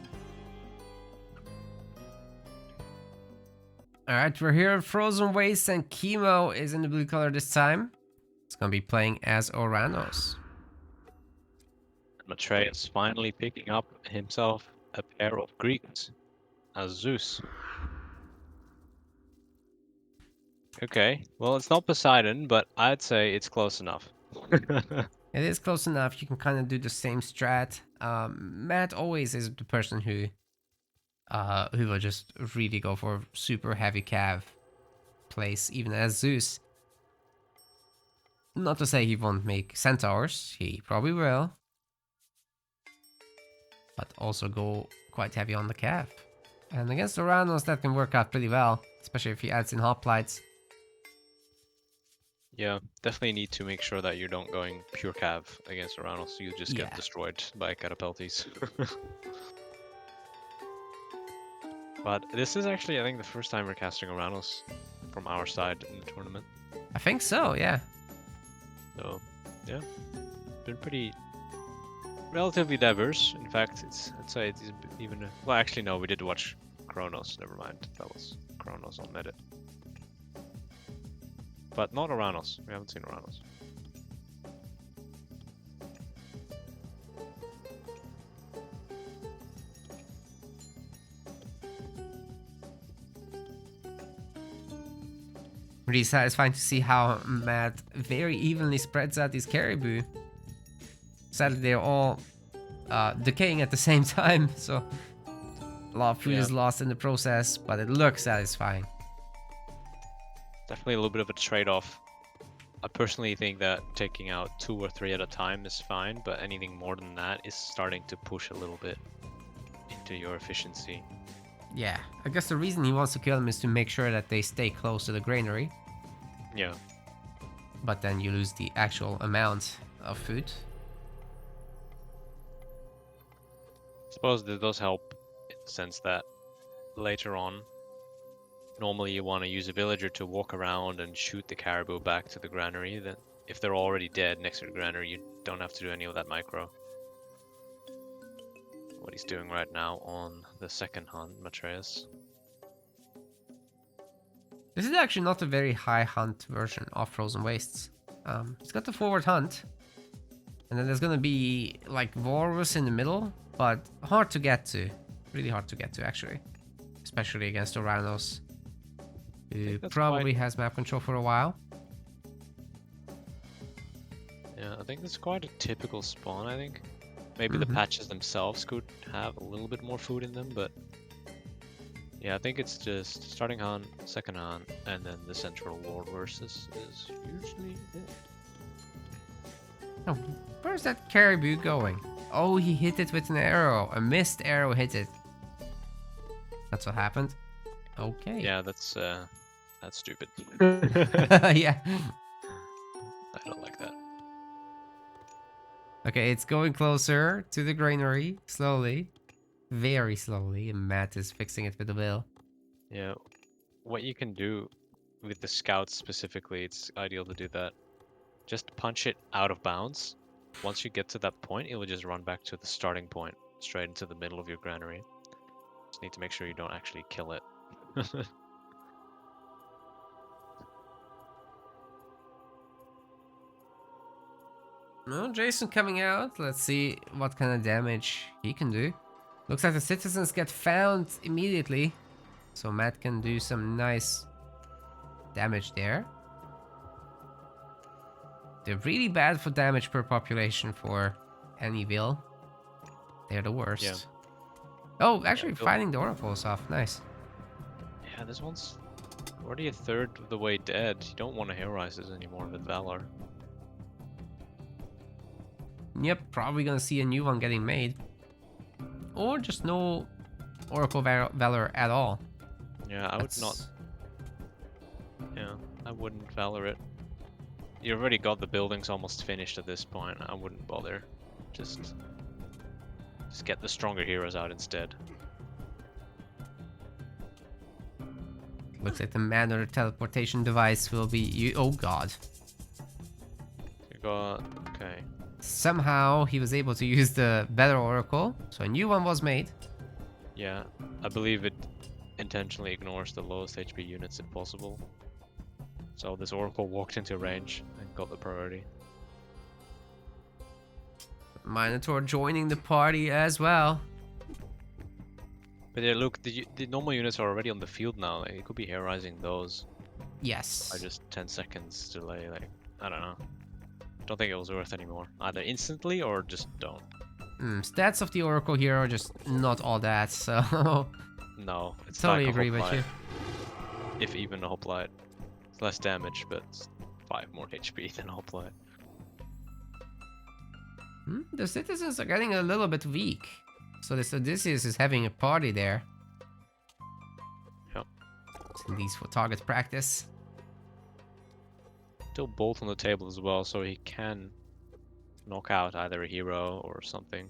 Alright, we're here at Frozen Waste, and Kimo is in the blue color this time. It's gonna be playing as Oranos. Matreiuss finally picking up himself a pair of Greeks as Zeus. Okay, well it's not Poseidon, but I'd say it's close enough. It is close enough. You can kind of do the same strat. Matt always is the person who will just really go for super heavy cav plays, even as Zeus. Not to say he won't make centaurs. He probably will. But also go quite heavy on the cav. And against Oranos, that can work out pretty well, especially if he adds in hoplites. Yeah, definitely need to make sure that you don't going pure cav against Uranus. You just get Yeah. destroyed by catapulties. But this is actually, I think, the first time we're casting Uranus from our side in the tournament. I think so, yeah. So, yeah, been pretty relatively diverse. In fact, I'd say it's even. Well, actually, no, we did watch Kronos. Never mind, that was Kronos on Medit. But not Uranus. We haven't seen Uranus. Really satisfying to see how Matt very evenly spreads out these caribou. Sadly, they're all decaying at the same time, so a lot of food Yeah. is lost in the process, but it looks satisfying. Definitely a little bit of a trade-off I personally think that taking out 2 or 3 at a time is fine, but anything more than that is starting to push a little bit into your efficiency. Yeah, I guess the reason he wants to kill them is to make sure that they stay close to the granary. Yeah. But then you lose the actual amount of food. I suppose that does help in the sense that later on, normally you want to use a villager to walk around and shoot the caribou back to the granary. Then, if they're already dead next to the granary, you don't have to do any of that micro. What he's doing right now on the second hunt, Matreiuss. This is actually not a very high hunt version of Frozen Wastes. It's got the forward hunt, and then there's gonna be like Walrus in the middle, but hard to get to. Really hard to get to, actually. Especially against Oranos, who probably has map control for a while. Yeah, I think that's quite a typical spawn, I think. Maybe the patches themselves could have a little bit more food in them, but yeah, I think it's just starting hunt, second hunt, and then the central war versus is usually it. Oh, where's that caribou going? Oh, he hit it with an arrow. A missed arrow hit it. That's what happened. Okay. Yeah, that's stupid. Yeah. I don't like that. Okay, it's going closer to the granary, slowly. Very slowly, and Matt is fixing it with the bill. Yeah, what you can do with the scouts specifically, it's ideal to do that. Just punch it out of bounds. Once you get to that point, it will just run back to the starting point, straight into the middle of your granary. Just need to make sure you don't actually kill it. No, Jason coming out. Let's see what kind of damage he can do. Looks like the citizens get found immediately. So Matt can do some nice damage there. They're really bad for damage per population for Anyville. They're the worst. Yeah. Oh, actually Yeah, fighting the oracles off. Nice. Yeah, this one's already a third of the way dead. You don't want to heroize this anymore with Valor. Yep, probably gonna see a new one getting made. Or just no Oracle Valor at all. Yeah, I would not. Yeah, I wouldn't Valor it. You already got the buildings almost finished at this point. I wouldn't bother. Just get the stronger heroes out instead. Looks like the mana teleportation device will be oh god. You got okay. Somehow he was able to use the better oracle, so a new one was made. Yeah, I believe it intentionally ignores the lowest HP units if possible. So this oracle walked into range and got the priority. Minotaur joining the party as well. But yeah, look, the normal units are already on the field now. Like, you could be heroizing those. Yes. By just 10 seconds delay. Like, I don't know. Don't think it was worth anymore. Either instantly or just don't. Stats of the oracle here are just not all that, so... No, it's totally like agree with you. If even a hoplite. It's less damage, but it's 5 more HP than a hoplite. The citizens are getting a little bit weak. So this Odysseus is having a party there. Yep. In these for target practice. Still bolt on the table as well, so he can knock out either a hero or something.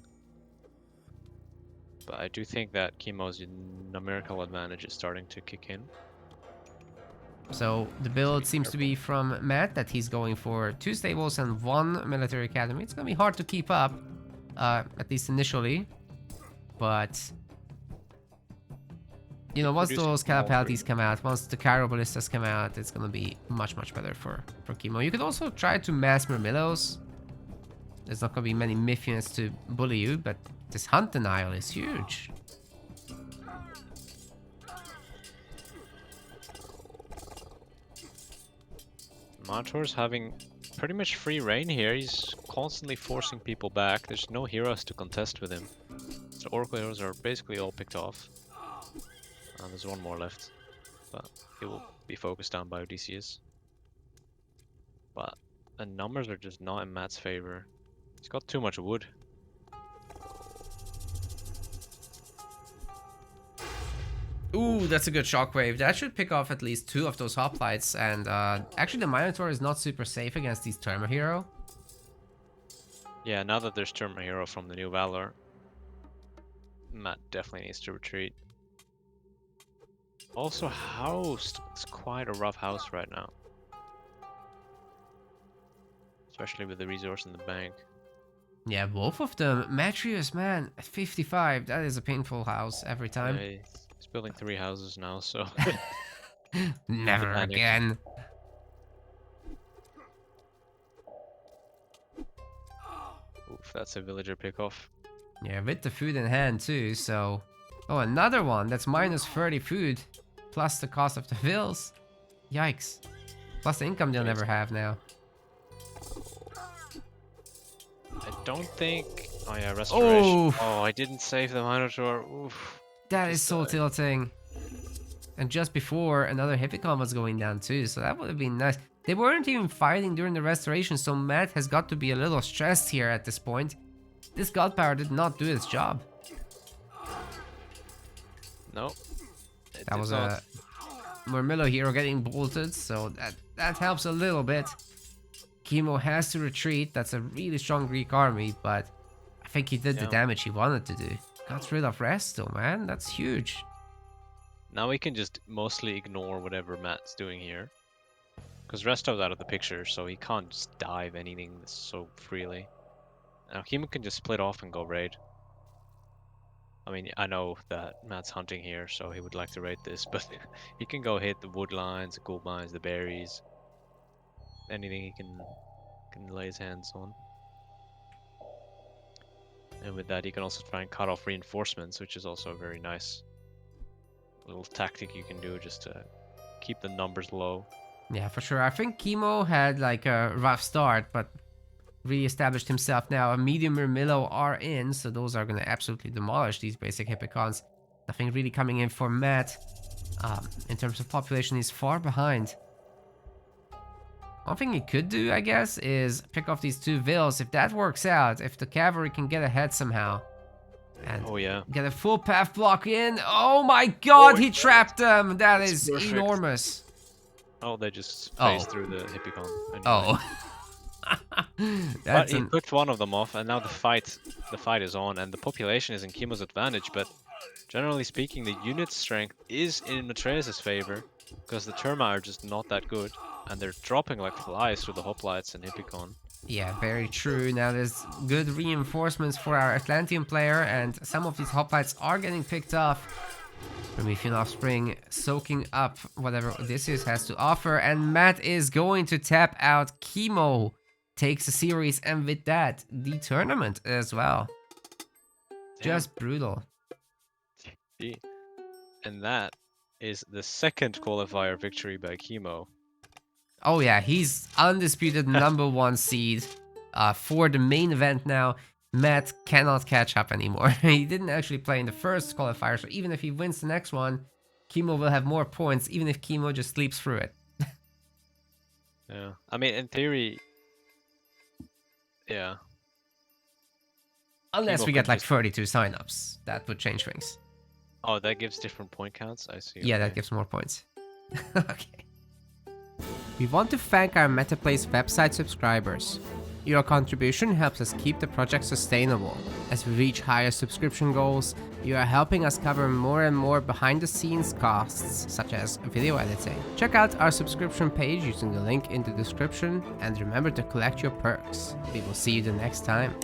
But I do think that Kimo's numerical advantage is starting to kick in. So the build seems to be from Matt that he's going for 2 stables and 1 military academy. It's gonna be hard to keep up, at least initially. But you know, once those Calipalities come out, once the Cairo Ballistas come out, it's gonna be much better for Kimo. You could also try to mass Myrmillos. There's not gonna be many Myth units to bully you, but this Hunt Denial is huge. Minotaur's having pretty much free reign here. He's constantly forcing people back. There's no heroes to contest with him. So Oracle heroes are basically all picked off. There's one more left, but he will be focused down by Odysseus. but the numbers are just not in Matt's favor. He's got too much wood. Ooh, that's a good shockwave. That should pick off at least 2 of those hoplites. And actually, the Minotaur is not super safe against these Thermo Hero. Yeah, now that there's Thermo Hero from the new Valor, Matt definitely needs to retreat. Also, house. It's quite a rough house right now. Especially with the resource in the bank. Yeah, both of them. Matreiuss, man, at 55. That is a painful house every time. Yeah, he's building 3 houses now, so... Never again. Oof, that's a villager pickoff. Yeah, with the food in hand too, so... Oh, another one. That's minus 30 food. Plus the cost of the vills. Yikes. Plus the income they'll never have now. I don't think... Oh yeah, restoration. Oof. Oh, I didn't save the Minotaur. Oof. That is so tilting. And just before, another Hippicon was going down too, so that would have been nice. They weren't even fighting during the restoration, so Matt has got to be a little stressed here at this point. This God Power did not do its job. No. That was a Murmillo hero getting bolted, so that helps a little bit. Kimo has to retreat. That's a really strong Greek army, but I think he did the damage he wanted to do. Got rid of rest though, man. That's huge. Now we can just mostly ignore whatever Matt's doing here. Because Restov's out of the picture, so he can't just dive anything so freely. Now Kimo can just split off and go raid. I mean, I know that Matt's hunting here, so he would like to raid this, but he can go hit the wood lines, the gold mines, the berries. Anything he can lay his hands on. And with that, he can also try and cut off reinforcements, which is also a very nice little tactic you can do just to keep the numbers low. Yeah, for sure. I think Kimo had like a rough start, but re-established himself now. A medium Murmillo are in, so those are going to absolutely demolish these basic Hippicons. Nothing really coming in for Matt. In terms of population, he's far behind. One thing he could do, I guess, is pick off these 2 vills. If that works out, if the cavalry can get ahead somehow. And get a full path block in. Oh my god, he trapped them! That is perfect. Enormous. Oh, they just phased through the Hippicon. Anyway. Oh. But he took one of them off, and now the fight is on, and the population is in Kimo's advantage, but generally speaking, the unit strength is in Matreiuss' favor, because the Terma are just not that good, and they're dropping like flies through the hoplites and Hippicon. Yeah, very true. Now there's good reinforcements for our Atlantean player, and some of these hoplites are getting picked off. Promethean Offspring soaking up whatever Odysseus has to offer, and Matt is going to tap out Kimo. Takes a series, and with that, the tournament as well. Just brutal. And that is the second qualifier victory by Kimo. Oh yeah, he's undisputed #1 seed for the main event now. Matt cannot catch up anymore. He didn't actually play in the first qualifier, so even if he wins the next one, Kimo will have more points, even if Kimo just sleeps through it. Yeah, I mean, in theory, yeah. Unless we get like 32 signups, that would change things. Oh, that gives different point counts? I see. Yeah, that gives more points. Okay. We want to thank our MetaPlace website subscribers. Your contribution helps us keep the project sustainable. As we reach higher subscription goals, you are helping us cover more and more behind-the-scenes costs, such as video editing. Check out our subscription page using the link in the description, and remember to collect your perks. We will see you the next time.